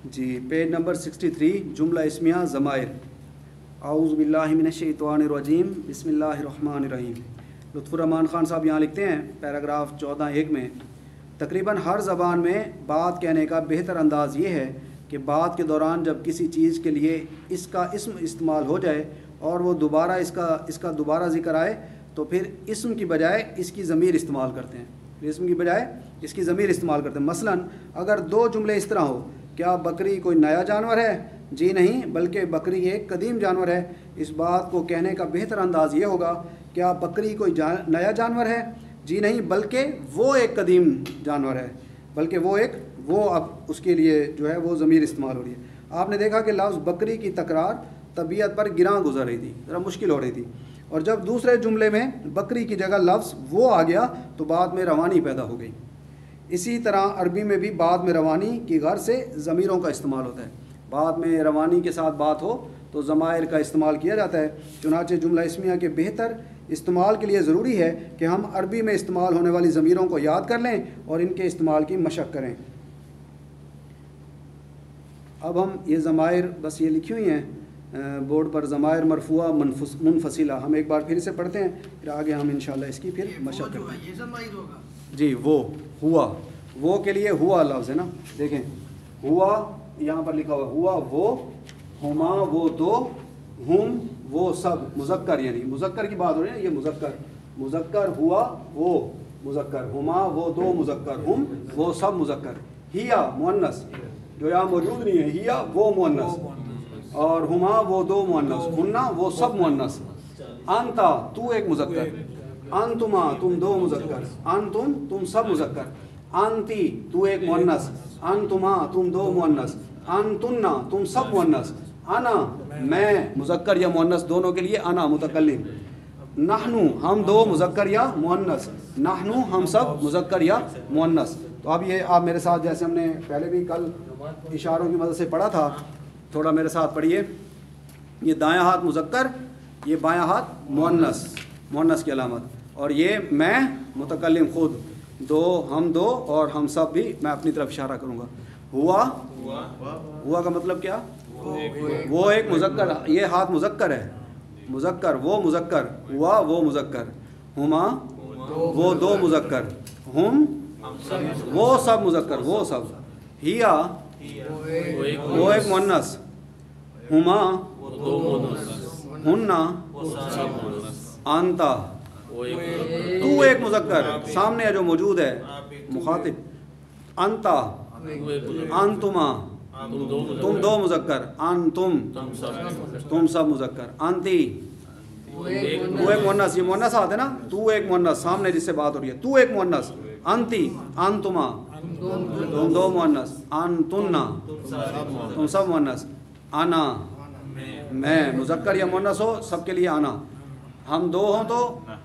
जी page number 63 जुमला इस्मिया ज़माइर। आऊज़ु बिल्लाहि मिनश्शैतानिर्रजीम बिस्मिल्लाहिर्रहमानिर्रहीम। लुत्फ़ुर्रहमान ख़ान साहब यहाँ लिखते हैं पैराग्राफ 14(1) में, तकरीबन हर ज़बान में बात कहने का बेहतर अंदाज़ ये है कि बात के दौरान जब किसी चीज़ के लिए इसका इस्म इस्तेमाल हो जाए और वो दोबारा इसका दोबारा ज़िक्र आए तो फिर इस्म की बजाय इसकी ज़मीर इस्तेमाल करते हैं, इस्म की बजाय इसकी ज़मीर इस्तेमाल करते हैं। मसलन अगर दो जुमले इस तरह हो, क्या बकरी कोई नया जानवर है? जी नहीं, बल्कि बकरी एक कदीम जानवर है। इस बात को कहने का बेहतर अंदाज़ ये होगा, क्या बकरी कोई नया जानवर है? जी नहीं, बल्कि वो एक कदीम जानवर है, बल्कि वो अब उसके लिए जो है वो ज़मीर इस्तेमाल हो रही है। आपने देखा कि लफ्ज़ बकरी की तकरार तबीयत पर गिरां गुजर रही थी, ज़रा मुश्किल हो रही थी, और जब दूसरे जुमले में बकरी की जगह लफ्ज़ वो आ गया तो बाद में रवानी पैदा हो गई। इसी तरह अरबी में भी बाद में रवानी की गर्ज़ से ज़मीरों का इस्तेमाल होता है। बाद में रवानी के साथ बात हो तो ज़माइर का इस्तेमाल किया जाता है। चुनांचे जुमला इस्मिया के बेहतर इस्तेमाल के लिए ज़रूरी है कि हम अरबी में इस्तेमाल होने वाली ज़मीरों को याद कर लें और इनके इस्तेमाल की मशक़ करें। अब हम ये ज़माइर बस ये लिखी हुई हैं बोर्ड पर, ज़माइर मरफूआ मुनफसिला। हम एक बार फिर से पढ़ते हैं, फिर आगे हम इंशाल्लाह इसकी फिर मशक़ करते हैं। जी वो हुआ, वो के लिए हुआ लफ्ज़ है ना, देखें हुआ यहाँ पर लिखा हुआ, हुआ वो, हुमा वो दो, हुम वो सब, मुज़क्कर यानी मुज़क्कर की बात हो रही है, ये मुज़क्कर हुआ वो मुज़क्कर, हुमा वो दो मुज़क्कर, हुम वो सब मुज़क्कर, हिया मुअन्नस जो यहाँ मौजूद नहीं है, हिया वो मुअन्नस, और हुमा वो दो मुअन्नस, हुन्ना वो सब मुअन्नस, अंता तू एक मुज़क्कर, अंतुमा तुम दो मुज़क्कर, अंतुम तुम सब मुज़क्कर, अंती तू एक मुअन्नस, अंतुमा तुम दो मुअन्नस, अंतुन्ना तुम सब मुअन्नस, अना मैं मुज़क्कर या मुअन्नस दोनों के लिए अना मुतकल्लिम, नहनु हम दो मुज़क्कर या मुअन्नस, नहनु हम सब मुज़क्कर या मुअन्नस। तो अब ये आप मेरे साथ, जैसे हमने पहले भी कल इशारों की मदद से पढ़ा था, थोड़ा मेरे साथ पढ़िए। ये दायां हाथ मुज़क्कर, ये बायां हाथ मुअन्नस की अलामत, और ये मैं मुतकल्लिम खुद, दो हम दो और हम सब भी मैं अपनी तरफ इशारा करूँगा। हुआ का मतलब क्या? वो एक मुज़क्कर, ये हाथ मुज़क्कर है, मुज़क्कर वो मुज़क्कर, हुआ वो मुज़क्कर, हुमा वो दो मुज़क्कर, हुम वो सब मुज़क्कर वो सब, हिया वो एक मुअन्नस, हुमा हुन्ना, अंता तू एक मुज़क्कर सामने जो मौजूद है मुखातिब, अंता अंतुमा तुम दो मुज़क्कर, अंतुम तुम सब मुज़क्कर, अंती तू एक मुअन्नस, ये मुअन्नस आते है ना, तू एक मुअन्नस सामने जिससे बात हो रही है, तू एक मुअन्नस, अंती अंतुमा तुम दो मुअन्नस, अंतुन्ना तुम सब मुअन्नस, आना मैं मुज़क्कर या मुअन्नस हो सबके लिए आना, हम दो हों तो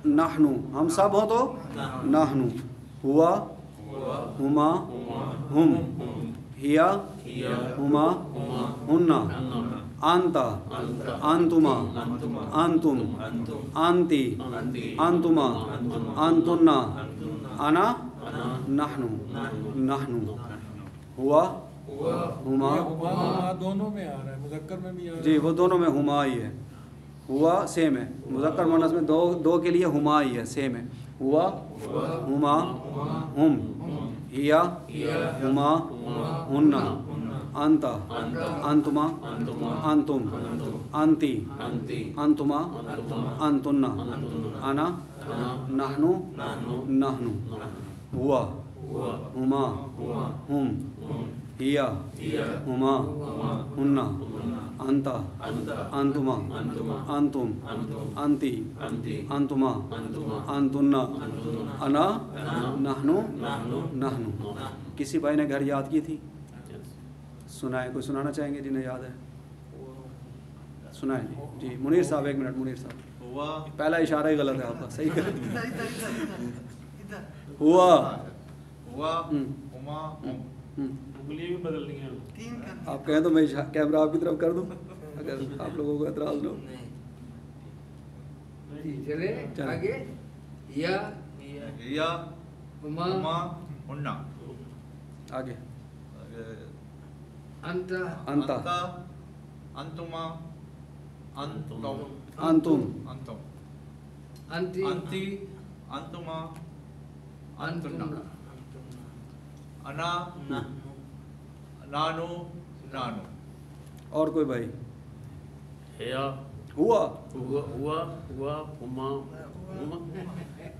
नहनु, हम सब हों तो नहनु, हुआ हुमा हुम, हिया हुमा हुन्ना, अंता अंतुमा अंतुम अंती अंतुमा अंतुन्ना, अना नहनु नहनु, हुआ हुमा दोनों में आ रहा है, मुज़क्कर में भी आ रहा है। जी वो दोनों में हुमा ही है, हुआ सेम है, मुज़क्कर मुअन्नस में दो के लिए हुमा ही है, सेम है, हुआ हुमा हुम, हिया हुमा हुन्ना, अंता अंतुमा अंतुम अंती अंतुमा अंतुन्ना, अना नहनु नहनु, हुआ हुमा हुम, हिया हुमा हुन्ना, अंता अंतुमा अंतुम अंती अंतुमा अंतुन्ना, अना नहनु नहनु। किसी भाई ने घर याद की थी? सुनाए, कोई सुनाना चाहेंगे जिन्हें याद है? सुनाए जी, मुनीर साहब एक मिनट, मुनीर साहब पहला इशारा ही गलत है आपका, सही कर हुआ उंगली भी बदलनी है, आप कहें तो मैं कैमरा आपकी तरफ कर दूं अगर आप लोगों को एतराज न हो। चले आगे, या हुमा हुन्ना, आगे अंता, अंतुमा, अंतुम, अंतुम, अंती, अंतुमा, अंतुना, अना, नानु, नानु। और कोई भाई? हिया, हुआ, हुमा,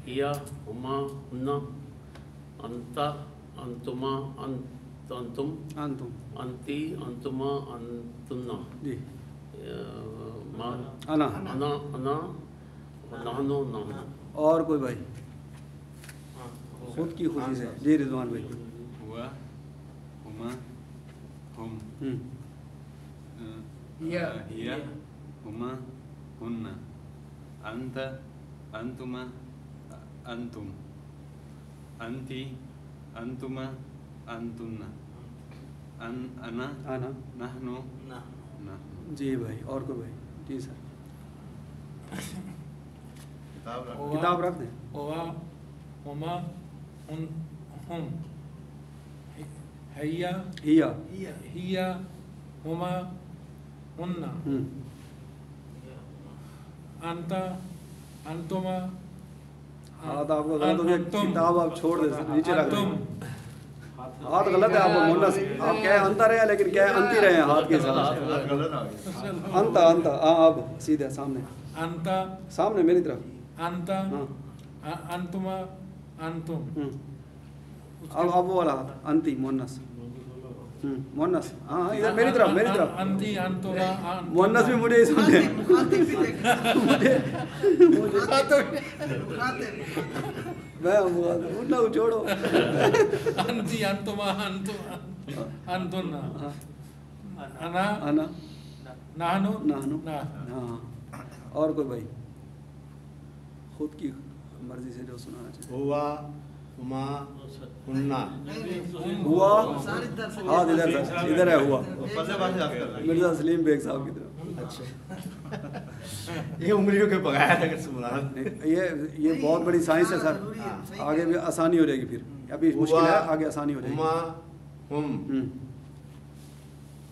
हिया, हुमा, हुन्ना, अंता, अंतुमा, अंतुम, अंतुम, अंती, अंतुमा, अंतुन्ना, जी, अना, अना, नानो, नानो। और कोई भाई? खुद की खुशी से। जी रिजवान भाई। हुआ, हुमा, हुम, हिया, हुमा, हुन्ना, अंत, अंतुमा, अंतुम, अंती, अंतुमा, अंतुन्ना, अना, नहनु, नहनु। जी भाई। और कोई भाई? जी सर। किताब रख दें। हुआ, हुमा, हुम, हिया, हिया, हुमा, हुन्ना, अंता, अंतुमा, हाथ आपको गलत हो गया, किताब आप छोड़ दे, नीचे रख दें। हाथ गलत है आपको मुन्नस, आप क्या अंतर है लेकिन क्या अंती रहे हैं हाथ के साथ। अंता, अंता, हाँ अब सीधे सामने, अंता, सामने मेरी तरफ। अंता, अंतुमा, अंतुम। अब वो वाला हाथ, अंती, मुन्नस, मुन्नस, हाँ इधर मेरी तरफ, मेरी तरफ। अंती, अंतुमा, मुन्नस भी मुझे ही समझे। मैं मुन्ना को छोड़ो। अंती, अंतुमा, अंतुन्ना, अना, नाहनु, नाहनु। हाँ। और कोई भाई खुद की मर्जी से जो सुनाना चाहिए? हुआ, हुमा, हुन्ना। हुआ, हाँ इधर है हुआ। मिर्जा सलीम बेग साहब की तरफ। अच्छा। ये उंगलियों के बगैर अगर सुना ये बहुत बड़ी साइंस है सर, आगे भी आसानी हो जाएगी फिर। अभी मुश्किल है, आगे आसानी हो जाएगी। हुमा, हुम,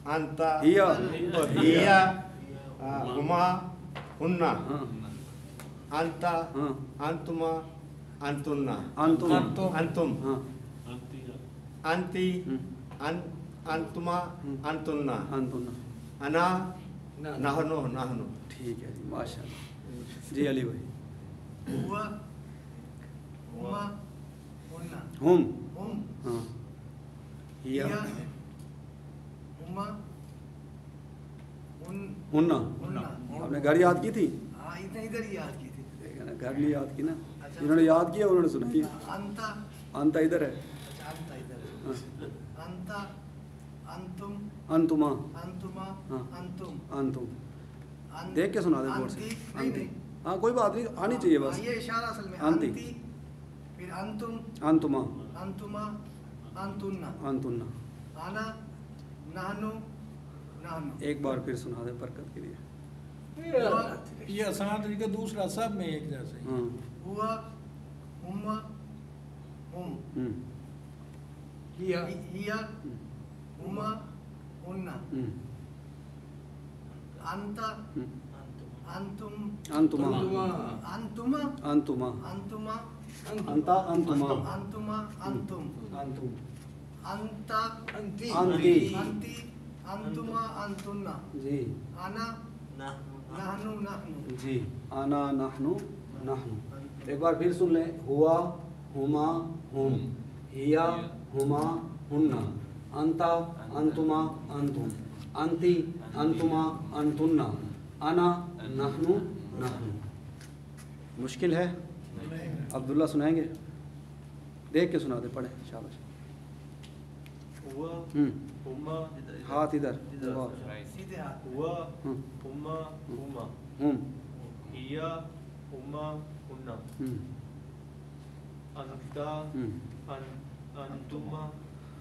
अंता, हिया, हिया, हुमा, हुन्ना, अंता, अंतुमा, अंतुन्ना, अंतुम, अंतुम, अंती, हम्म। अंतुमा, अंतुन्ना, अंतुन्ना। अना, नाहनु, नाहनु। ठीक है जी, माशाल्लाह। जी अली भाई। हुआ, हुमा, हुन्ना, हुम, हुम, हाँ, हिया, हुमा, हुन्ना। हुन्ना। आपने घर याद की थी? हाँ, इधर ही याद की थी। देखा ना, घर नहीं याद की ना। जिन्होंने याद किया उन्होंने सुनाई। अंता, अंता इधर है। अंता इधर है। हाँ। अंता, अंतुम, अंतुमा, अंतुमा, हाँ। अंतुम, अंतुम। देख के सुना दे बोर्ड से। अंती, हाँ कोई बात नहीं, आनी चाहिए बस। ये इशारा असल में अंती, अंती, फिर अंतुम, अंतुमा, अंतुमा, अंतुन्ना, अंतुन्ना। आना, नाहनु, नाहनु। एक बार फिर सुना दे बरकत के लिए। ये आसान तरीका दूसरा सब में एक जैसे ही। हाँ। हुआ, हुम्मा, हुम, हिया, हिया, हुमा, हुन्ना, अंता, अंतुम, अंतुमा, अंतुमा, अंतुमा, अंतुमा, अंता, अंतुमा, अंतुमा, अंतुम, अंतुम, अंता, अंती, अंती, अंतुमा, अंतुन्ना, जी, आना, नाहनु, नाहनु। जी, आना, नहनु, नहनु। एक बार फिर सुन लें। हुआ, हुमा, हुम, हिया, हुमा, हुन्ना, अंता, अंतुमा, अंतुम, अंती, अंतुमा, अंतुन्ना, अना, नहनु, नहनु। मुश्किल है? अब्दुल्ला सुनाएंगे? देख के सुना दे, पढ़े, शाबाश। हुआ, हुमा, हाथ इधर, हुआ, सीधे हाथ। हुआ, हुमा, हुमा, हुम, हिया, हुमा, हुन्ना, अंता, अंतुमा,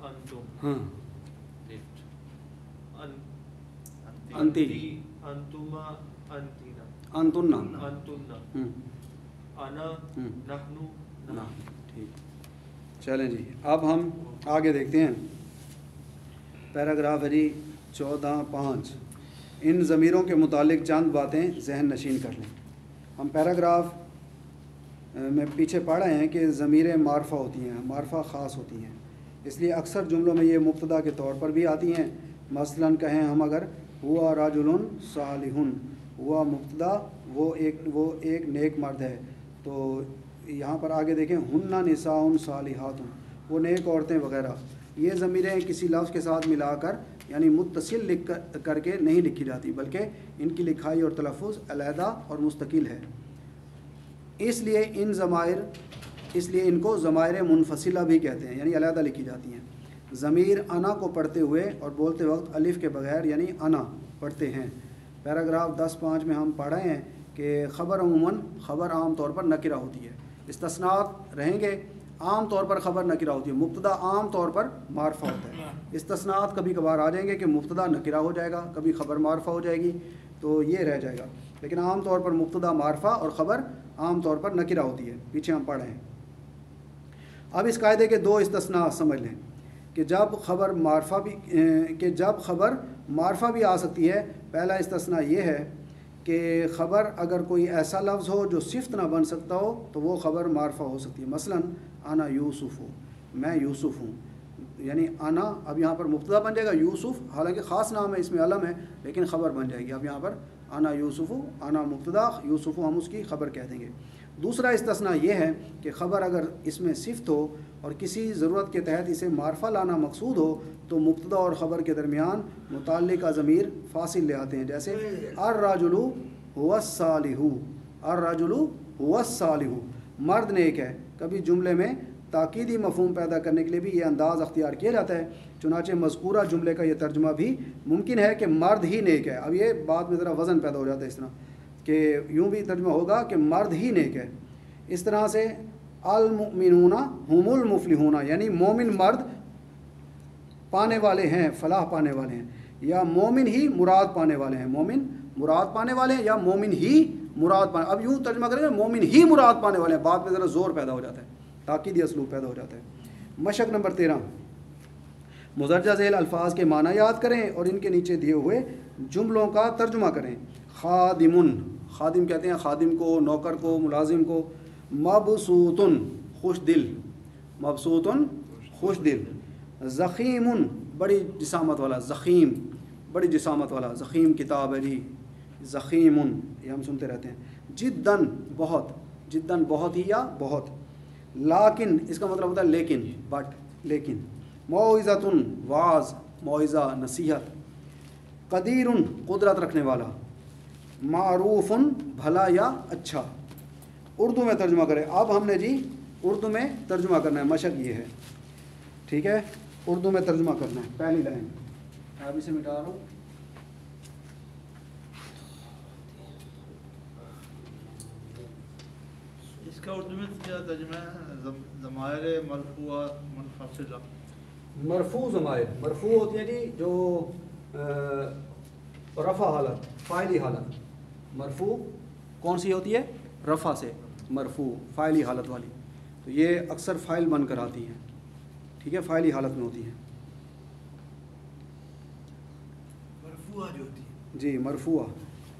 अंतुम, हाँ, अंती, अंतुमा, अंतीना, अंतुन्ना, अंतुन्ना, अना, नहनु, ना। ठीक, चलें जी, अब हम आगे देखते हैं। پیراگراف ہے جی 14(5). ان ضمیروں کے متعلق چند باتیں ذہن نشین کر لیں۔ ہم پیراگراف میں پیچھے پڑھ رہے ہیں کہ ضمیریں معرفہ ہوتی ہیں، معرفہ خاص ہوتی ہیں، اس لیے اکثر جملوں میں یہ مبتدا کے طور پر بھی آتی ہیں۔ مثلاً کہیں ہم اگر ہوا رجل صالح، ہوا مبتدا، وہ ایک نیک مرد ہے، تو یہاں پر آگے دیکھیں ہن نساء صالحات، وہ نیک عورتیں وغیرہ۔ یہ ضمیریں کسی لفظ کے ساتھ ملا کر یعنی متصل لکھ کر کے نہیں لکھی جاتی، بلکہ ان کی لکھائی اور تلفظ علیحدہ اور مستقل ہے۔ اس لیے ان کو ضمائر منفصلہ بھی کہتے ہیں، یعنی علیحدہ لکھی جاتی ہیں۔ ضمیر انا کو پڑھتے ہوئے اور بولتے وقت الف کے بغیر یعنی انا پڑھتے ہیں۔ پیراگراف 10(5) میں ہم پڑھ رہے ہیں کہ خبر عام طور پر نکرہ ہوتی ہے، استثناءات رہیں گے۔ عام طور پر خبر نکرہ ہوتی ہے، مبتدا عام طور پر معرفہ ہوتا ہے۔ استثناءات کبھی کبھار آ جائیں گے کہ مبتدا نکرہ ہو جائے گا، کبھی خبر معرفہ ہو جائے گی، تو یہ رہ جائے گا، لیکن عام طور پر مبتدا معرفہ اور خبر عام طور پر نکرہ ہوتی ہے۔ پیچھے ہم پڑھ رہے ہیں۔ اب اس قاعدے کے 2 استثناء سمجھ لیں کہ جب خبر معرفہ بھی آ سکتی ہے۔ پہلا استثناء یہ ہے کہ خبر اگر کوئی ایسا لفظ ہو جو صفت نہ بن سکتا ہو تو وہ خبر معرفہ ہو سکتی ہے۔ مثلاً انا یوسف ہوں، میں یوسف ہوں، یعنی انا اب یہاں پر مبتدا بن جائے گا یوسف، حالانکہ خاص نام ہے، اس میں علم ہے، لیکن خبر بن جائے گی۔ اب یہاں پر انا یوسف، انا مبتدا، یوسف ہم اس کی خبر کہہ دیں گے۔ دوسرا استثناء یہ ہے کہ خبر اگر اس میں صفت ہو اور کسی ضرورت کے تحت اسے معرفہ لانا مقصود ہو تو مبتدا اور خبر کے درمیان متعلقہ ضمیر فاصل لے آتے ہیں، جیسے الرجل هو الصالح، الرجل هو الصالح، مرد نیک ہے۔ کبھی جملے میں تاکیدی مفہوم پیدا کرنے کے لیے بھی یہ انداز اختیار کیا جاتا ہے، چنانچہ مذکورہ جملے کا یہ ترجمہ بھی ممکن ہے کہ مرد ہی نیک ہے۔ اب یہ بات میں ذرا وزن پیدا ہو جاتا ہے، اس طرح کہ یوں بھی ترجمہ ہوگا کہ مرد ہی نیک ہے۔ اس طرح سے المؤمنون هم المفلحون، یعنی مومن مرد پانے والے ہیں، فلاح پانے والے ہیں، یا مومن ہی مراد پانے والے ہیں، مومن مراد پانے والے ہیں، یا مومن ہی مراد پانے۔ اب یوں ترجمہ کریں گے مومن ہی مراد پانے والے ہیں، بات میں ذرا زور پیدا ہو جاتا ہے، تاکیدی اسلوب پیدا ہو جاتا ہے۔ مشق نمبر 13، مندرجہ ذیل الفاظ کے معنی یاد کریں اور ان کے نیچے دیے ہوئے جملوں کا ترجمہ کریں۔ خادم، خادم کہتے ہیں خادم کو، نوکر کو، ملازم کو۔ مبسوطن، خوش دل، مبسوطن خوش دل۔ زخیم، بڑی جسامت والا، زخیم بڑی جسامت والا، زخیم کتاب ہے جی، زخیم یہ ہم سنتے رہتے ہیں۔ جدن، بہت، جدن بہت ہی یا بہت۔ لیکن اس کا مطلب ہوتا ہے لیکن، بٹ، لیکن۔ موعظۃ، واعظ، موعظہ نصیحت۔ قدیر، قدرت رکھنے والا۔ معروف، بھلا یا اچھا۔ اردو میں ترجمہ کریں۔ اب ہم نے جی اردو میں ترجمہ کرنا ہے، مشق یہ ہے، ٹھیک ہے، اردو میں ترجمہ کرنا ہے۔ پہلی لائن عربی سے مٹا رہا ہوں۔ اس کا اردو میں کیا ترجمہ ہے؟ ضمائر مرفوع منفصلہ۔ مرفوع ضمائر، مرفوع ہوتی ہیں جی جو رفع حالت، فاعلی حالت۔ مرفوع کون سی ہوتی ہے؟ رفع سے، مرفوع فاعلی حالت والی، تو یہ اکثر فاعل بن کر آتی ہیں، ٹھیک ہے، فاعلی حالت میں ہوتی ہیں۔ مرفوعہ جو ہوتی ہے جی مرفوعہ۔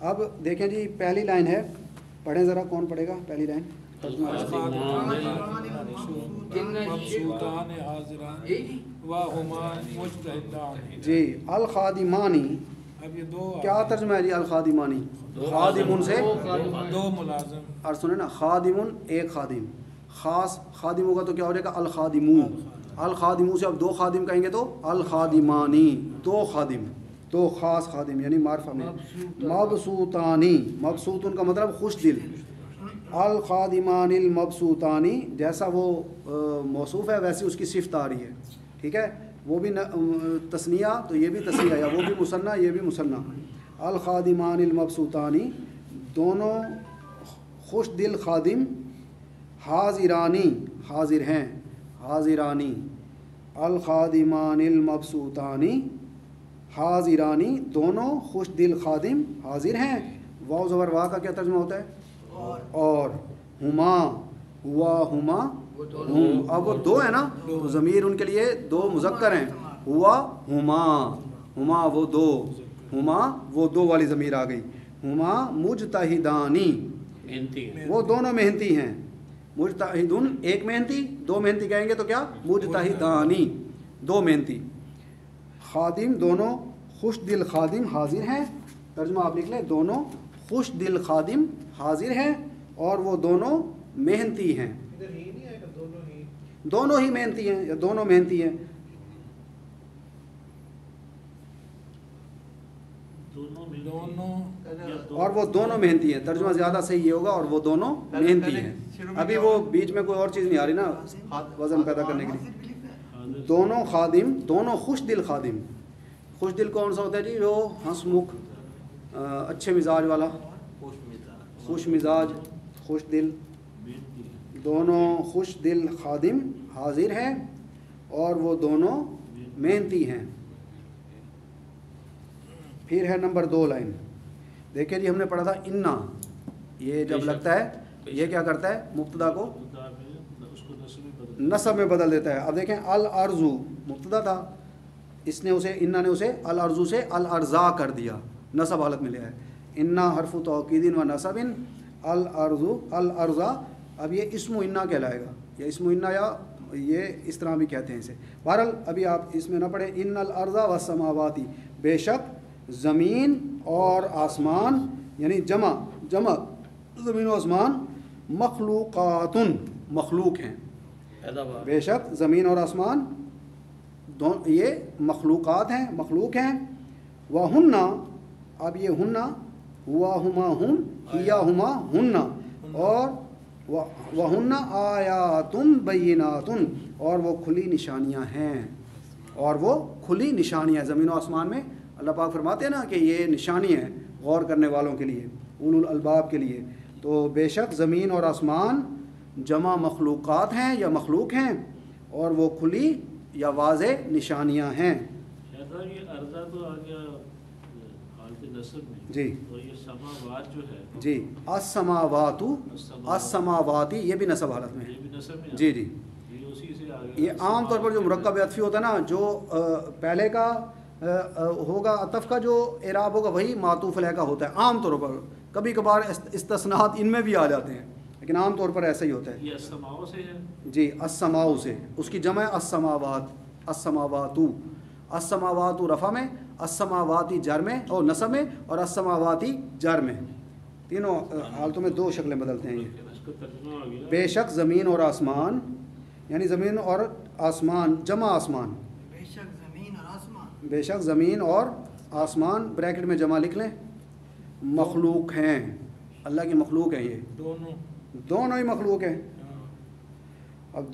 اب دیکھیں جی پہلی لائن ہے، پڑھیں ذرا، کون پڑھے گا پہلی لائن؟ مبسوطان حاضران وہما مجتہدان۔ جی الخادمانی، اب یہ 2 کیا ترجمہ ہے جی الخادمانی؟ خادمون سے 2 ملازم، اور سنیں نا، خادمون ایک خادم، خاص خادم ہوگا تو کیا ہو جائے گا؟ الخادمون۔ الخادمون سے اب 2 خادم کہیں گے تو الخادمانی، 2 خادم، 2 خاص خادم، یعنی معرفہ میں۔ مبسوطانی، مبسوطن کا مطلب خوش دل۔ الخادمان المبسوطانی، جیسا وہ موصوف ہے ویسی اس کی صفت آ رہی ہے، ٹھیک ہے، وہ بھی تثنیہ تو یہ بھی تثنیہ، یا وہ بھی مثنیٰ یہ بھی مثنیٰ۔ الخادمان المبسوطانی، دونوں خوش دل خادم۔ حاضرانی، حاضر ہیں، حاضرانی۔ الخادمان المبسوطانی، حاضرانی، دونوں خوش دل خادم حاضر ہیں۔ واو زبر وا کا کیا ترجمہ ہوتا ہے؟ اور۔ ہما، ہوا، ہما، ہم۔ اب وہ 2 ہیں نا، تو ضمیر ان کے لیے 2 مذکر ہیں، हुआ हुमा, हुमा वो दो, हुमा वो दो वाली ज़मीर आ गई। हुमा मुजतहिदानी, वो दोनों मेहनती हैं। मुजतहिदुन एक मेहनती, दो मेहनती कहेंगे तो क्या, मुजतहिदानी दो मेहनती। खादिम दोनों खुश दिल खादिम हाजिर हैं, तर्जुमा आप लिख लें, दोनों खुश दिल खादिम हाजिर हैं और वो दोनों मेहनती हैं। इधर ही नहीं आएगा, दोनों ही मेहनती हैं या दोनों मेहनती हैं। दोनों और वो दोनों मेहनती हैं, तर्जुमा ज़्यादा सही ये होगा, और वो दोनों मेहनती हैं। अभी वो बीच में कोई और चीज़ नहीं आ रही ना वज़न पैदा करने के लिए। दोनों खादिम, दोनों खुश दिल खादिम। खुश दिल कौन सा होता है जी, जो हंसमुख अच्छे मिजाज वाला, खुश मिजाज खुश दिल। दोनों खुश दिल खादिम हाजिर हैं और वो दोनों मेहनती हैं। फिर है नंबर 2 लाइन, देखिए जी हमने पढ़ा था इन्ना, ये जब लगता है ये क्या करता है, मुब्तदा को नस्ब में बदल देता है। अब देखें अल अर्जू मुब्तदा था, इसने उसे, इन्ना ने उसे अल अर्जू से अल अर्जा कर दिया, नस्ब हालत में लिया है। इन्ना हरफु तौकीदिन व नसबिन अल अर्जू अल अर्जा। अब ये इस्मु इन्ना कहलाएगा, या इस्मु इन्ना, या ये इस तरह भी कहते हैं इसे। बहरहाल अभी आप इसमें ना पढ़ें। इन्नल अर्जा व समावाती, बेशक ज़मीन और आसमान, यानी जमा जमा ज़मीन और आसमान, मखलूक़ातुन मखलूक हैं। बेशक ज़मीन और आसमान ये मखलूक़ात हैं, मखलूक हैं। वह हुन्ना, अब ये हुन्ना हुआ हुमा हुम हिया हुमा हुन्ना, और वह हुन्ना आयातुन बय्यिनातुन, और वो खुली निशानियाँ हैं, और वो खुली निशानियाँ। ज़मीन और आसमान में अल्लाह पाक फरमाते हैं ना कि ये निशानी है गौर करने वालों के लिए, उलुल अलबाब के लिए। तो बेशक ज़मीन और आसमान जमा मखलूक़ात हैं या मखलूक हैं, और वो खुली या वाज़े निशानियाँ हैं। ये अर्ज़ा तो आ गया हालत नस्ब में जी, और ये समावात जो है जी, अस्समावातु अस्समावाती, ये भी नस्ब हालत में है। ये भी नस्ब में जी जी, ये उसी से आ गया। ये आम तौर पर जो मुरक्कब अतफ़ी होता है ना, जो पहले का होगा अतफ़ का जो एराब होगा वही मातूफ़ अलैह का होता है आम तौर पर। कभी कभार इस्तिस्नात इनमें भी आ जाते हैं, लेकिन आम तौर पर ऐसा ही होता है। ये अस्समाओ से है जी, अस्समाउ से, उसकी जमा है अस्समावात, अस्समावातु। अस्समावातु रफ़ा में, अस्समावाती जर में और नस्ब में, और अस्समावाती जर में। तीनों हालतों में 2 शक्लें बदलते हैं ये। इसका तर्जुमा आ गया। बेशक ज़मीन और आसमान, यानी ज़मीन और आसमान जमा आसमान, बेशक ज़मीन और आसमान, बेशक ज़मीन और आसमान ब्रैकेट में जमा लिख लें, मखलूक हैं, अल्लाह की मखलूक है। ये दोनों ही मखलूक हैं। अब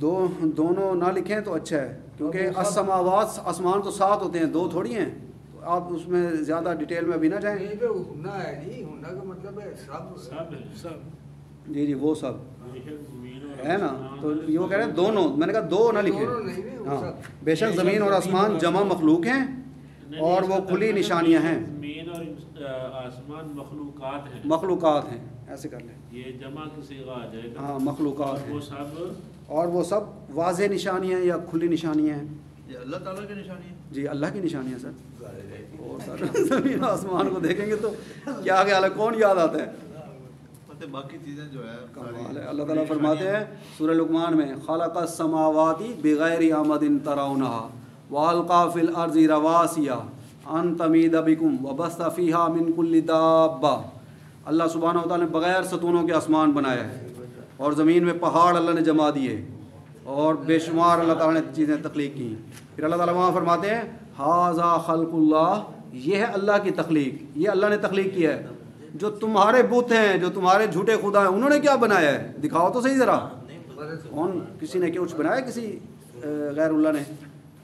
दोनों ना लिखें तो अच्छा है, क्योंकि अस्समावात आसमान तो 7 होते हैं, 2 थोड़ी हैं। तो आप उसमें ज़्यादा डिटेल में अभी ना जाएं। यहीं पे हुन्ना है जी, हुन्ना का मतलब है सब सब है सब। जी जी, वो सब ज़मीन और है ना। आसमान, तो ये वो कह रहे हैं दोनों, मैंने कहा 2 ना दोनों नहीं लिखें। है, वो हाँ, सब। बेशक ज़मीन और आसमान जमा मखलूक हैं और वो खुली निशानियाँ हैं। ज़मीन और आसमान मखलूक़ात हैं, मखलूक़ात हैं, ऐसे कर लें। ये जमा की सीगा आ जाएगा। हाँ, मखलूक़ात वो हैं, सब और वो सब वाज़े निशानियाँ या खुली निशानियाँ हैं। ये अल्लाह ताला की निशानी है। जी, अल्लाह की निशानियाँ सर। और सर ज़मीन आसमान को देखेंगे तो क्या ख्याल है, कौन याद आता है? मतलब बाकी चीज़ें जो है कमाल है। अल्लाह ताला फरमाते हैं सूरह लुक़मान में, ख़लक़स समावाति बिग़ैरि आमदिन तरौनहा वअल्क़ा फ़िल अर्ज़ि रवासिया अन तमीद बिकुम वबस्ता फ़ीहा मिन कुल्लि दाब्बा। अल्लाह सुब्हानहु व तआला ने बग़ैर सतूनों के आसमान बनाया है, और ज़मीन में पहाड़ अल्लाह ने जमा दिए, और बेशुमार अल्लाह ताला ने चीज़ें तख्लीक की। फिर अल्लाह ताला वहाँ फरमाते हैं हाज़ा ख़ल्क़ुल्लाह, ये है अल्लाह की तख्लीक, ये अल्लाह ने तख्लीक किया है। जो तुम्हारे बुत हैं, जो तुम्हारे झूठे खुदा हैं, उन्होंने क्या बनाया है, दिखाओ तो सही ज़रा। कौन, किसी ने कुछ बनाया, किसी गैरुल्लाह ने?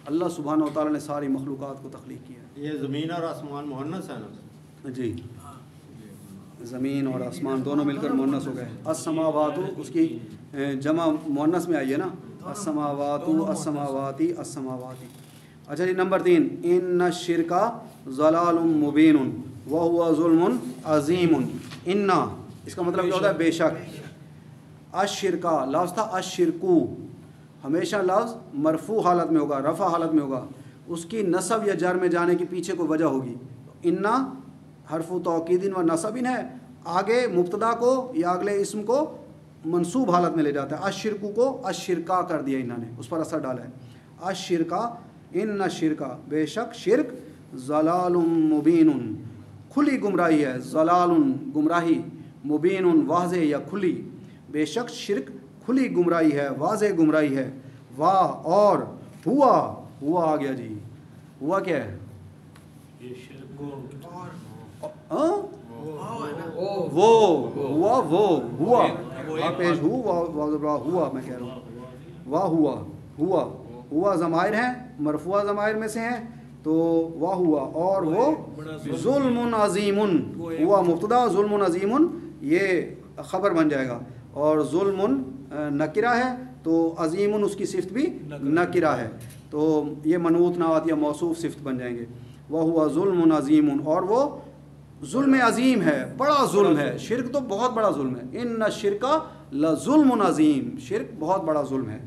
अल्लाह सुब्हानहु व तआला ने सारी मखलूक़ात को तख्लीक किया है। ये ज़मीन और आसमान मुहन्नस है ना जी, ज़मीन और आसमान दोनों मिलकर मुअन्नस हो गए। अस्समावातु उसकी जमा मुअन्नस में आई है ना, अस्समावातु अस्समावाती अस्समावाती। अच्छा जी, नंबर 3, इन्ना शिरका ज़लालुम मुबीनुन व हुवा ज़ुल्मुन अज़ीमुन। इन्ना, इसका मतलब क्या होता है, बेशक। अशिरका लफ्ज़ था अशिरकू, हमेशा लफ्ज़ मरफू हालत में होगा, रफ़ा हालत में होगा। اس کی نصب یا جر میں جانے کے پیچھے کوئی وجہ ہوگی. انا حرف توکید و نصب ہے, آگے مبتدا کو یا اگلے اسم کو منصوب حالت میں لے جاتا ہے. اشرکو کو اشرکا کر دیا انہوں نے, اس پر اثر ڈالا ہے. اشرکا ان شرکا, بے شک شرک, ضلال مبین, کھلی گمراہی ہے. ضلال گمراہی, مبین واضح یا کھلی, بے شک شرک کھلی گمراہی ہے, واضح گمراہی ہے. واہ اور ہوا, ہوا آ گیا جی. ہوا کیا ہے؟ یہ شرک کو وہ ہوا, وہ ہوا پیش ہوا, میں کہہ رہا ہوں واہ ہوا, ہوا ہوا ضمائر ہیں, مرفوع ضمائر میں سے ہیں, تو واہ ہوا اور وہ ظلم عظیم. ہوا مبتدا, ظلم عظیم یہ خبر بن جائے گا, اور ظلم نکرہ ہے تو عظیم اس کی صفت بھی نکرہ ہے, تو یہ منعوت نعت یا موصوف صفت بن جائیں گے. وہ ہوا ظلم عظیم, اور وہ ظلم عظیم ہے, بڑا ظلم ہے. شرک تو بہت بڑا ظلم ہے. ان الشرک لظلم عظیم, شرک بہت بڑا ظلم ہے.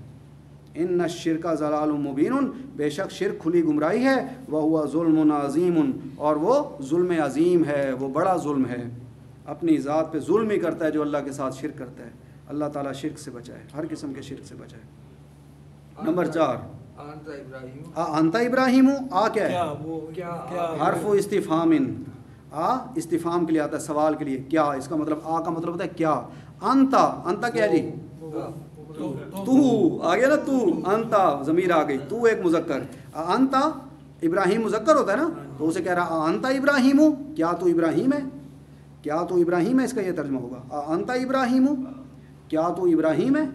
ان الشرک ضلال مبین, بے شک شرک کھلی گمراہی ہے. وہ ظلم عظیم, اور وہ ظلم عظیم ہے, وہ بڑا ظلم ہے. اپنی ذات پہ ظلم ہی کرتا ہے جو اللہ کے ساتھ شرک کرتا ہے. اللہ تعالیٰ شرک سے بچائے, ہر قسم کے شرک سے بچائے. نمبر 4 انت ابراہیم. آ کیا ہے؟ حرف استفہام. آ استفہام کے لیے آتا ہے, سوال کے لیے. کیا, اس کا مطلب آ کا مطلب ہوتا ہے کیا. انتا, انتا کیا جی؟ تو آ گیا نا, تو انتا ضمیر آ گئی, تو ایک مذکر. انتا ابراہیم مذکر ہوتا ہے نا, تو اسے کہہ رہا انتا ابراہیم, کیا تو ابراہیم ہے, کیا تو ابراہیم ہے, اس کا یہ ترجمہ ہوگا. انتا ابراہیم, کیا تو ابراہیم ہے.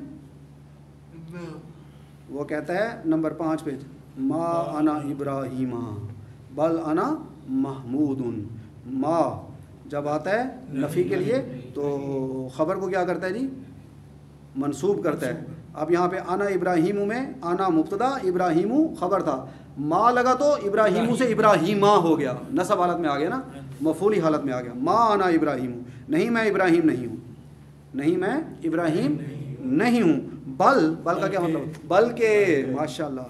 وہ کہتا ہے نمبر 5 پہ, ما انا ابراہیم بل انا محمود. ما جب آتا ہے نفی کے لیے تو خبر کو کیا کرتا ہے جی؟ منصوب کرتا ہے. اب یہاں پہ انا ابراہیم میں انا مبتدا, ابراہیم خبر تھا, ما لگا تو ابراہیم سے ابراہیمہ ہو گیا, نصب حالت میں آ گیا نا, مفعولی حالت میں آ گیا. ما انا ابراہیم, نہیں میں ابراہیم نہیں ہوں, نہیں میں ابراہیم نہیں ہوں. بل, بل کا کیا مطلب؟ بلکہ, ماشاء اللہ.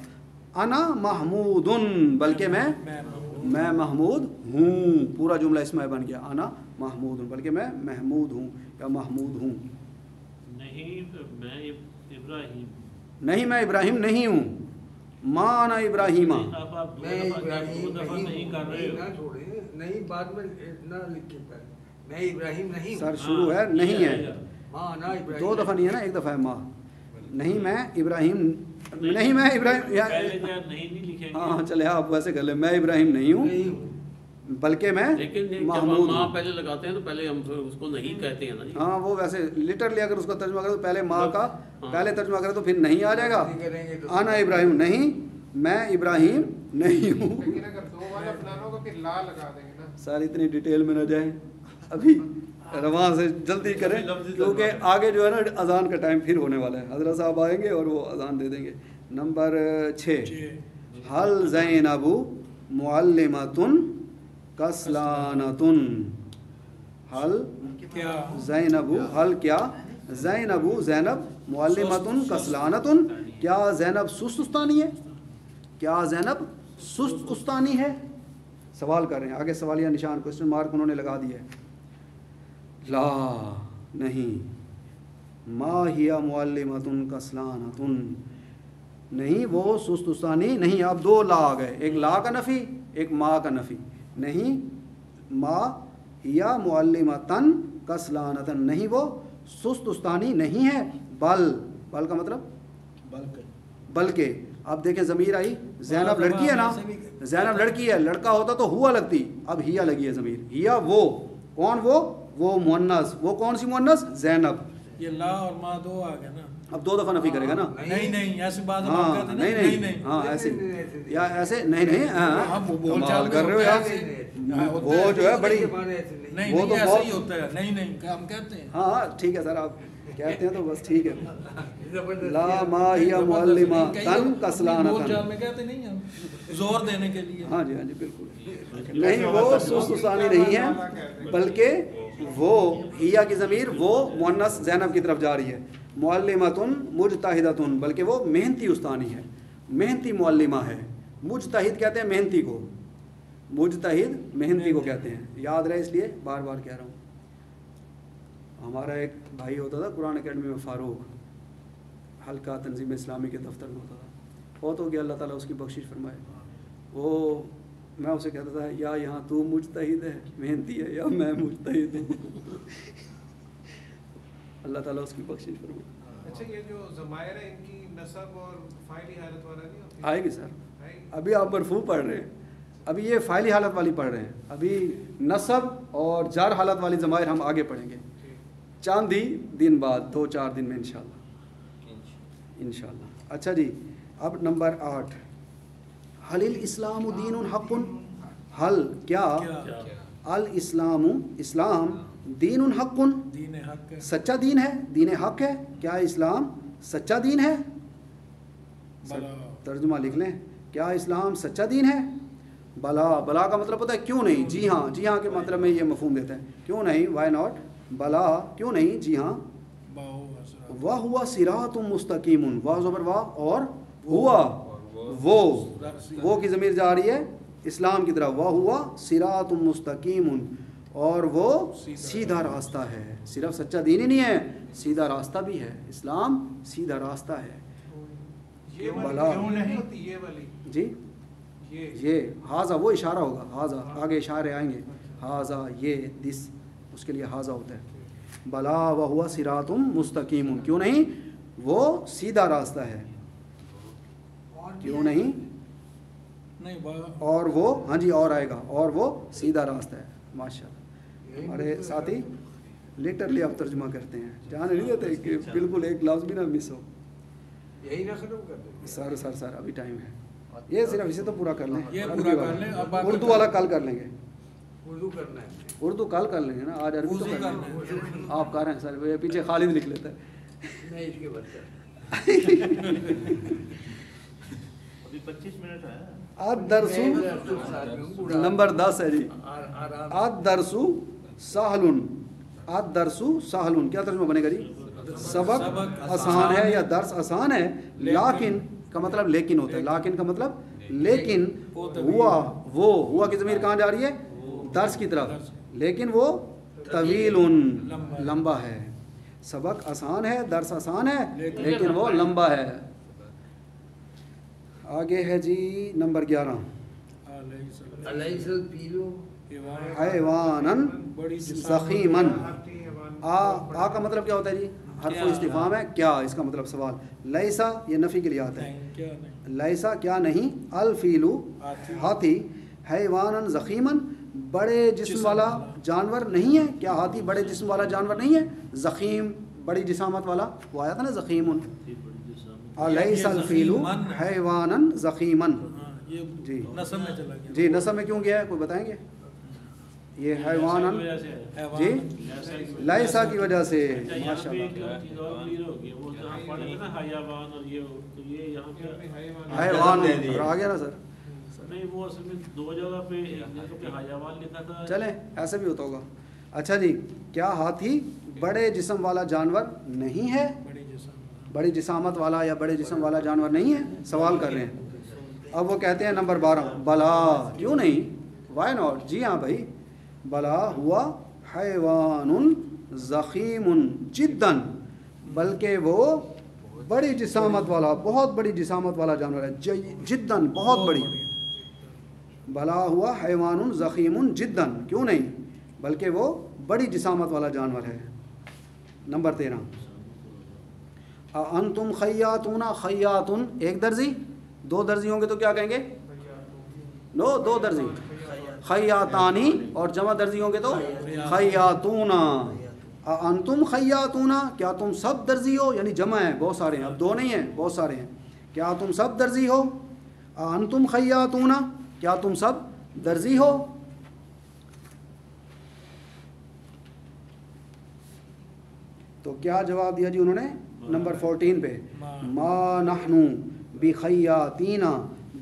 انا محمود, بلکہ میں محمود ہوں. پورا جملہ اس میں بن گیا, انا محمود, بلکہ میں محمود ہوں یا محمود ہوں. نہیں میں ابراہیم, نہیں میں ابراہیم نہیں ہوں. ما انا ابراہیم, اب آپ دو دفعہ نہیں کر رہے ہو. نہیں بعد میں اتنا لکھے پر میں ابراہیم نہیں ہوں. سر شروع ہے نہیں ہے, ماں نا ابراہیم, 2 دفعہ نہیں ہے نا, 1 دفعہ ہے ما. نہیں میں ابراہیم, نہیں میں ابراہیم, پہلے کیا نہیں لکھیں گے. ہاں چلے آپ ویسے کر لیں, میں ابراہیم نہیں ہوں بلکہ میں محمود ماں ہوں. پہلے لگاتے ہیں تو پہلے ہم اس کو نہیں کہتے ہیں نا جی. ہاں وہ ویسے لٹرلی اگر اس کا ترجمہ کرے تو پہلے ماں کا پہلے ترجمہ کرے تو پھر نہیں آ جائے گا. انا ابراہیم, نہیں میں ابراہیم نہیں ہوں. لیکن اگر 2 والا اپنانو کو پھر لا لگا دیں گے نا. سر اتنی ڈیٹیل میں نہ جائیں, ابھی رواں سے جلدی کریں کیونکہ آگے جو ہے نا اذان کا ٹائم پھر ہونے والا ہے. حضرت صاحب آئیں گے اور وہ اذان دے دیں گے. نمبر 6 حل زینب معلمۃ کسلانۃ. حل زینب, حل کیا زینب, زینب معلمۃ کسلانۃ, کیا زینب سست استانی ہے, کیا زینب سست استانی ہے. سوال کر رہے ہیں, آگے سوالیہ نشان کوسچن مارک انہوں نے لگا دیا ہے. لا نہیں, ما ہی معلمۃ کسلانۃ, نہیں وہ سست استانی نہیں. اب 2 لا آ گئے, ایک لا کا نفی ایک ما کا نفی. نہیں ما ہی معلمۃ کسلانۃ, نہیں وہ سست استانی نہیں ہے. بل, بل کا مطلب بلکہ. اب دیکھیں ضمیر آئی, زینب لڑکی ہے نا, زینب لڑکی ہے, لڑکا ہوتا تو ہوا لگتی, اب ہیا لگی ہے ضمیر. ہیا وہ, کون وہ مؤنث, وہ کون سی مؤنث؟ زینب. یہ لا اور ما 2 آ گیا نا, اب 2 دفعہ نفی کرے گا نا. نہیں ایسی بات ہاں نہیں, ہاں ایسے یا ایسے نہیں, کمال کر رہے ہو یار. وہ جو ہے بڑی, وہ تو ایسا ہی ہوتا ہے. نہیں ہم کہتے ہیں. ہاں ٹھیک ہے سر, آپ کہتے ہیں تو بس ٹھیک ہے. لا ما ہی معلمۃ کسلانۃ, میں کہتے نہیں ہم زور دینے کے لیے. ہاں جی بالکل. نہیں وہ سست استانی نہیں ہے بلکہ وہ ہیا کی ضمیر وہ مؤنث زینب کی طرف جا رہی ہے. معلمۃ مجتہدۃ, بلکہ وہ محنتی استانی ہے, محنتی معلمہ ہے. मुजतहिद कहते हैं मेहनती को, मुजतहिद मेहनती को कहते हैं, याद रहे इसलिए बार बार कह रहा हूँ। हमारा एक भाई होता था कुरान अकेडमी में, फ़ारूक, हल्का तंजीम इस्लामी के दफ्तर में होता था, बहुत हो गया, अल्लाह ताला उसकी बख्शिश फरमाए। वो मैं उसे कहता था, या यहाँ तू मुजतहिद है मेहनती है या मैं मुजतहिद हूँ। अल्लाह ताला उसकी बख्शिश फरमाए। अच्छा, ये जो ज़मायर है इनकी नसब और फ़ाइली हालत वाला नहीं होती? आएगी सर, अभी आप मरफू पढ़ रहे हैं, अभी ये फ़ाइली हालत वाली पढ़ रहे हैं, अभी नसब और जार हालत वाली ज़मायर हम आगे पढ़ेंगे चांदी दिन बाद, 2-4 दिन में इंशाल्लाह। अच्छा जी, अब नंबर 8, हलिल इस्लामु दीनुन हक़्क़ुन, हल क्या अल इस्लामु इस्लाम दीनुन हक़्क़ुन दीन हक है, सच्चा दीन है, दीन हक है, क्या इस्लाम सच्चा दीन है? तर्जुमा लिख लें, क्या इस्लाम सच्चा दीन है? बला, बला का मतलब पता है क्यों नहीं, जी हाँ, जी हाँ के मतलब में ये मफहूम देता है, क्यों नहीं, वाई नॉट, बला क्यों नहीं, जी हाँ। वाह हुआ सिरातुम मुस्तकीमुन, वाह ज़बर वाह और हुआ वो की ज़मीर जा रही है इस्लाम की तरफ, वाह हुआ सिरातुम मुस्तकीमुन, और वो सीधा रास्ता है, सिर्फ सच्चा दीन ही नहीं है, सीधा रास्ता भी है, इस्लाम सीधा रास्ता है। ये बला क्यों नहीं होती ये वाली जी, ये हाजा वो इशारा होगा, हाजा आगे इशारे आएंगे, हाजा ये दिस, उसके लिए हाजा होता है। बला व हुआ सिरातुम मुस्तकीमुन, क्यों नहीं, वो सीधा रास्ता है, क्यों नहीं, और वो, हाँ जी और आएगा, और वो सीधा रास्ता है। माशाल्लाह, हमारे साथी लिटरली आप तर्जुमा करते हैं, जान नहीं देते कि बिल्कुल एक लफ्ज़ भी ना मिस हो। यही ना खत्म कर दो सर अभी टाइम है, ये सिर्फ इसे तो पूरा कर लें, ये पूरा कर लें, अब उर्दू वाला कल कर लेंगे, उर्दू करना है, उर्दू कल कर लेंगे ना, आज अरबी तो कर लेंगे। आप कर रहे हैं सर, ये पीछे खालिद लिख लेता है। नहीं इसके बाद अभी 25 मिनट है। अद-दरसु नंबर 10 है जी, अद-दरसु सहलुन, अद-दरसु सहलुन क्या तर्जुमा बनेगा जी? सबक आसान है या दर्स आसान है, लाकिन का मतलब लेकिन होता है, लाकिन का मतलब लेकिन, हुआ की ज़मीर कहाँ जा रही है? दर्स की तरफ, लेकिन वो तवीलुन लंबा है, सबक आसान है, दर्स आसान है, लेकिन वो लंबा है। आगे है जी नंबर 11, हैवानन ज़ख़ीमन, आ का मतलब क्या होता है जी? हर्फ़ इस्तिफ़ाम है, क्या इसका मतलब सवाल, लैसा ये नफ़ी के लिए आता है, लैसा क्या नहीं, अल फीलू हाथी, हैवानन ज़ख़ीमन बड़े जिस्म वाला जानवर नहीं है, क्या हाथी बड़े जिस्म वाला जानवर नहीं है? ज़ख़ीम बड़ी जिसामत वाला, वो आया था ना ज़ख़ीमुन, अलैसल फीलू हैवानन ज़ख़ीमन, जी नसब में चला गया, जी नसब में क्यों गया है कोई बताएंगे? ये हैवानन जी लैसा की वजह से, माशाल्लाह, हैवान आ गया ना सर, नहीं वो असल में 2 जगह पे हयावान लिखा था, चले ऐसे भी होता होगा। अच्छा जी, क्या हाथी बड़े जिस्म वाला जानवर नहीं है? बड़ी जिसामत वाला या बड़े जिस्म वाला जानवर नहीं है, सवाल कर रहे हैं। अब वो कहते हैं नंबर 12, बला क्यों नहीं, वाई नॉट, जी हाँ भाई, बला हुआ हैवानुन ज़ख़ीमुन जिद्दन, बल्कि वो बड़ी जिसामत वाला, बहुत बड़ी जिसामत वाला जानवर है, जिद्दन बहुत बड़ी, बला हुआ हैवानुन ज़ख़ीमुन जिद्दन, क्यों नहीं, बल्कि वो बड़ी जिसामत वाला जानवर है। नंबर 13, अंतुम खैयातूना, खैयातुन एक दर्जी, 2 दर्जी होंगे तो क्या कहेंगे? नो 2 दर्जी, खैयातानी, और जमा दर्जी होंगे तो खैयातूना। अंतुम खैयातूना, क्या तुम सब दर्जी हो, यानी जमा है, बहुत सारे हैं, अब 2 नहीं है, बहुत सारे हैं, क्या तुम सब दर्जी हो? अंतुम खैयातूना, क्या तुम सब दर्जी हो? तो क्या जवाब दिया जी उन्होंने? नंबर 14 पे, मा नहनु बिखैयातीना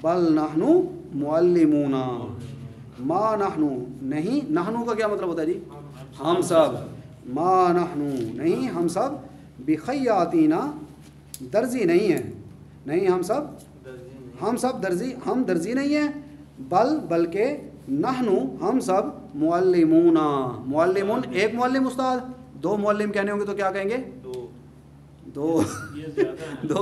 बल नहनु मुअल्लिमूना, मा नहनु नहीं, नहनु का क्या मतलब होता है जी? हम सब, मा नहनु नहीं, हम सब, बिखैयातीना दर्जी नहीं है, नहीं हम सब ہم سب درزی نہیں ہیں، بلکہ نحنو ہم سب معلمون، معلمون ایک معلم استاد، دو معلم کہنے ہوں گے تو کیا کہیں گے؟ دو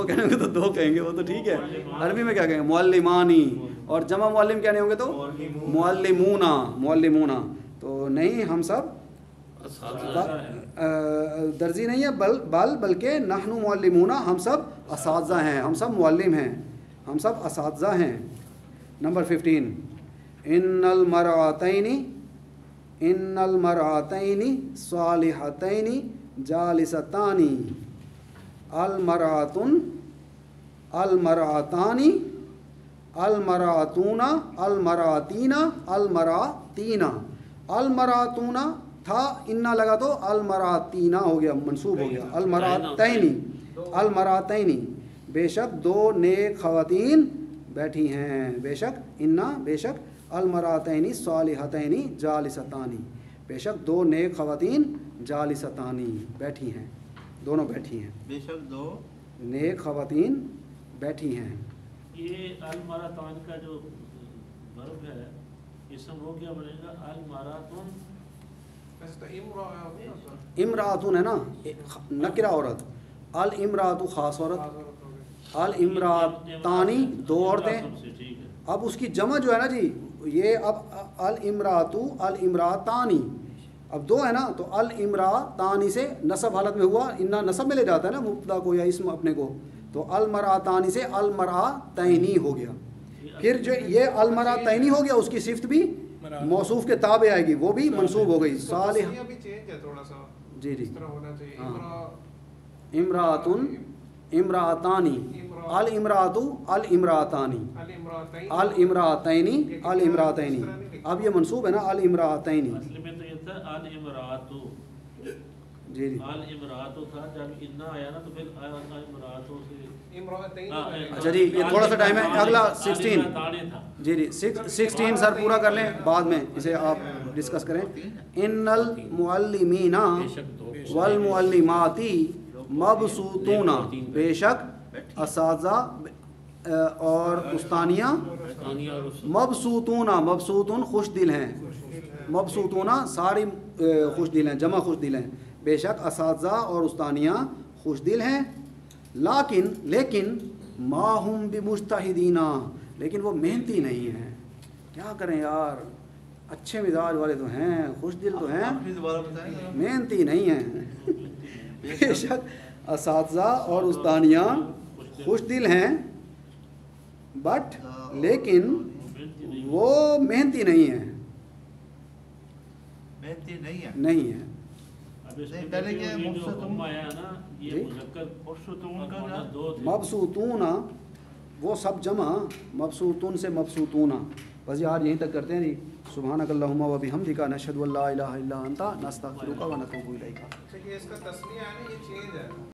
کہنے ہوں گے تو دو کہیں گے، وہ تو ٹھیک ہے. عربی میں کیا کہیں گے؟ معلمانی. اور جمع معلم کہنے ہوں گے تو معلمون. تو نہیں، ہم سب درزی نہیں ہے، بلکہ نحنو معلمون، ہم سب اساتذہ ہیں، ہم سب معلم ہیں، ہم سب اساتذہ ہیں. نمبر 15 ان المرأتین صالحتین جالستان. المرأتان المرأتون المرأتین المرأتین. المرأتون تھا انا لگا تو المرأتین ہو گیا، منصوب ہو گیا. المرأتین بے شک دو نیک خواتین بیٹھی ہیں. بے شک انا بے شک المرأتین صالحتین جالستان، بے شک دو نیک خواتین جالستان بیٹھی ہیں، دونوں بیٹھی ہیں. بے شک دو نیک خواتین بیٹھی ہیں. یہ المراتان کا جو ورب ہے اسم وہ کیا بنے گا؟ المراتون. امراتون ہے نا، نکرہ عورت. الامراتو خاص عورت. الامراتانی دو عورتیں. اب اس کی جمع جو ہے نا جی، یہ اب الامراتو الامراتانی، اب دو ہے نا، تو الامراتانی سے نصب حالت میں ہوا، انا نصب میں لے جاتا ہے نا مبتدا کو یا اسم اپنے کو، تو المراتانی سے المراتینی ہو گیا. پھر جو یہ المراتینی ہو گیا، اس کی صفت بھی موصوف کے تابع آئے گی، وہ بھی منصوب ہو گئی. صالح جی جی امراتن امراتانی الامراتو الامراتانی الامراتینی الامراتینی. اب یہ منصوب ہے نا الامراتینی. اصل میں تو یہ تھا الامراتو. جی جی الامراتو تھا، جب انا آیا نا تو پھر الامراتو سے. اچھا جی، یہ تھوڑا سا ٹائم ہے. اگلا 16 جی جی 16 سر پورا کر لیں، بعد میں اسے آپ ڈسکس کریں. ان المعلمین والمعلماتی مبسوطون، بے شک اساتذہ اور استانیہ مبسوطون، مبسوطون خوش دل ہیں، مبسوطون ساری خوش دل ہیں، جمع خوش دل ہیں. بے شک اساتذہ اور استانیہ خوش دل ہیں. لیکن ما ہم بمجتہدین، لیکن وہ محنتی نہیں ہیں. کیا کریں یار، اچھے مزاج والے تو ہیں، خوش دل تو ہیں، محنتی نہیں ہیں. بے شک اساتذہ اور استانیہ خوش دل ہیں، بٹ لیکن وہ محنتی نہیں ہیں. محنتی نہیں ہے، نہیں ہیں. اب اس میں پہلے کیا مبسوطون آیا نا، یہ مذکر مبسوطون کا کا دو تھے. مبسوطون وہ سب جمع، مبسوطون سے مبسوطون. بس یہ آج یہیں تک کرتے ہیں جی. سبحانک اللہم و بحمدک نشہد ان لا الہ الا انت نستغفرک و نتوب الیک. یہ اس کا تسمیہ ہے نا، یہ چینج ہے.